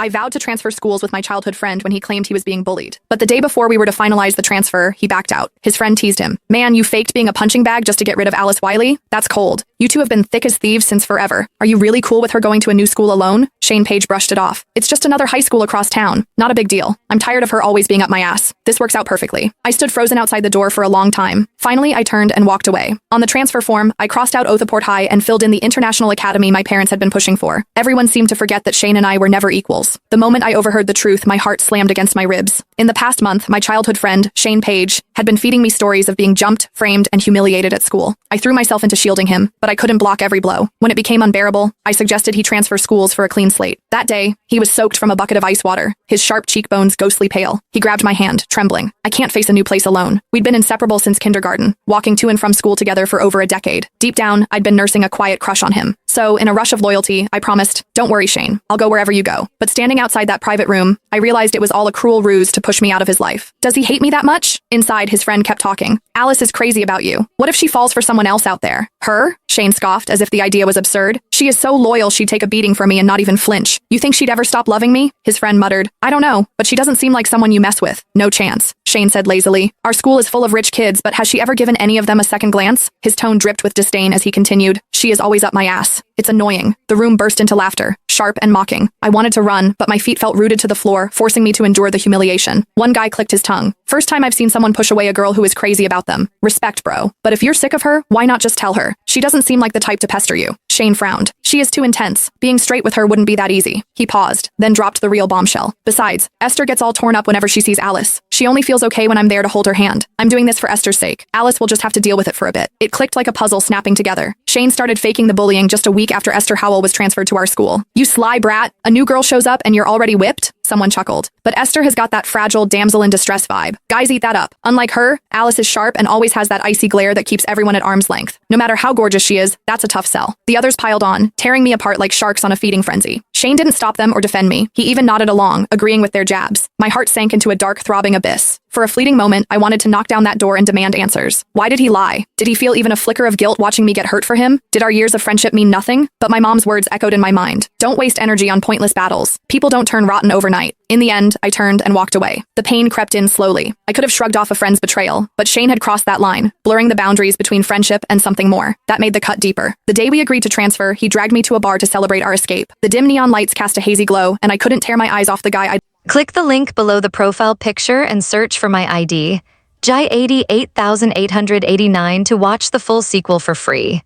I vowed to transfer schools with my childhood friend when he claimed he was being bullied. But the day before we were to finalize the transfer, he backed out. His friend teased him. Man, you faked being a punching bag just to get rid of Alice Wiley? That's cold. You two have been thick as thieves since forever. Are you really cool with her going to a new school alone? Shane Page brushed it off. It's just another high school across town. Not a big deal. I'm tired of her always being up my ass. This works out perfectly. I stood frozen outside the door for a long time. Finally, I turned and walked away. On the transfer form, I crossed out Othaport High and filled in the international academy my parents had been pushing for. Everyone seemed to forget that Shane and I were never equals. The moment I overheard the truth, my heart slammed against my ribs. In the past month, my childhood friend, Shane Page, had been feeding me stories of being jumped, framed, and humiliated at school. I threw myself into shielding him, but I couldn't block every blow. When it became unbearable, I suggested he transfer schools for a clean slate. That day, he was soaked from a bucket of ice water, his sharp cheekbones ghostly pale. He grabbed my hand, trembling. I can't face a new place alone. We'd been inseparable since kindergarten, walking to and from school together for over a decade. Deep down, I'd been nursing a quiet crush on him. So, in a rush of loyalty, I promised, "Don't worry, Shane. I'll go wherever you go." But standing outside that private room, I realized it was all a cruel ruse to push me out of his life. Does he hate me that much? Inside, his friend kept talking. Alice is crazy about you. What if she falls for someone else out there? Her? Shane scoffed, as if the idea was absurd. She is so loyal she'd take a beating for me and not even flinch. You think she'd ever stop loving me? His friend muttered. I don't know, but she doesn't seem like someone you mess with. No chance. Shane said lazily. Our school is full of rich kids, but has she ever given any of them a second glance? His tone dripped with disdain as he continued. She is always up my ass. It's annoying. The room burst into laughter, sharp and mocking. I wanted to run, but my feet felt rooted to the floor, forcing me to endure the humiliation. One guy clicked his tongue. First time I've seen someone push away a girl who is crazy about them. Respect, bro. But if you're sick of her, why not just tell her? She doesn't seem like the type to pester you. Shane frowned. She is too intense. Being straight with her wouldn't be that easy. He paused, then dropped the real bombshell. Besides, Esther gets all torn up whenever she sees Alice. She only feels okay when I'm there to hold her hand. I'm doing this for Esther's sake. Alice will just have to deal with it for a bit. It clicked like a puzzle snapping together. Shane started faking the bullying just a week after Esther Howell was transferred to our school. You sly brat. A new girl shows up and you're already whipped? Someone chuckled. But Esther has got that fragile damsel in distress vibe. Guys eat that up. Unlike her, Alice is sharp and always has that icy glare that keeps everyone at arm's length. No matter how gorgeous she is, that's a tough sell. The others piled on, tearing me apart like sharks on a feeding frenzy. Shane didn't stop them or defend me. He even nodded along, agreeing with their jabs. My heart sank into a dark, throbbing abyss. For a fleeting moment, I wanted to knock down that door and demand answers. Why did he lie? Did he feel even a flicker of guilt watching me get hurt for him? Did our years of friendship mean nothing? But my mom's words echoed in my mind. Don't waste energy on pointless battles. People don't turn rotten overnight. In the end, I turned and walked away. The pain crept in slowly. I could have shrugged off a friend's betrayal, but Shane had crossed that line, blurring the boundaries between friendship and something more. That made the cut deeper. The day we agreed to transfer, he dragged me to a bar to celebrate our escape. The dim neon lights cast a hazy glow, and I couldn't tear my eyes off the guy I'd Click the link below the profile picture and search for my ID, Jai 88,889 to watch the full sequel for free.